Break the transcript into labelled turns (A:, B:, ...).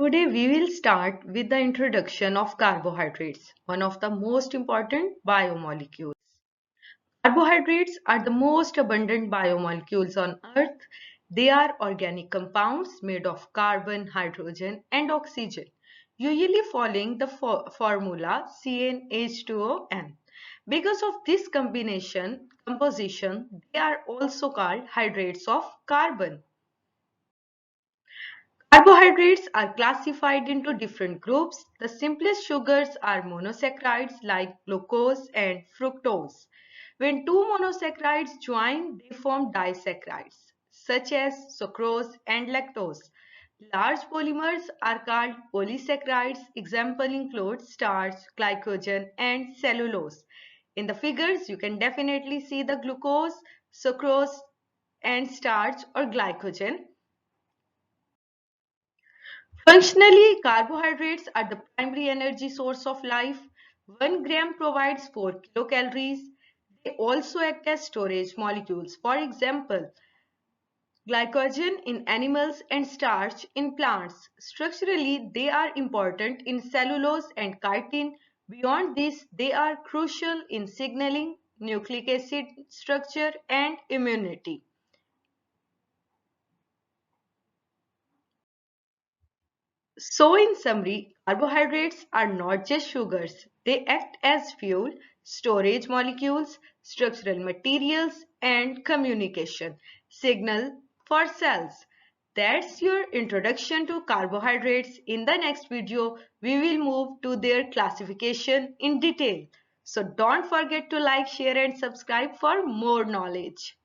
A: today we will start with the introduction of carbohydrates, one of the most important biomolecules. Carbohydrates are the most abundant biomolecules on Earth. They are organic compounds made of carbon, hydrogen, and oxygen, usually following the formula CnH₂O. Because of this composition, they are also called hydrates of carbon. Carbohydrates are classified into different groups. The simplest sugars are monosaccharides like glucose and fructose. When two monosaccharides join, they form disaccharides, such as sucrose and lactose. Large polymers are called polysaccharides. Example include starch, glycogen, and cellulose. In the figures, you can definitely see the glucose, sucrose, and starch or glycogen. Functionally, carbohydrates are the primary energy source of life. 1 gram provides 4 kilocalories. They also act as storage molecules. For example, glycogen in animals and starch in plants. Structurally, they are important in cellulose and chitin. Beyond this, they are crucial in signaling, nucleic acid structure, and immunity. So in summary, carbohydrates are not just sugars. They act as fuel, storage molecules, structural materials, and communication signal for cells. That's your introduction to carbohydrates. In the next video, we will move to their classification in detail. So don't forget to like, share, and subscribe for more knowledge.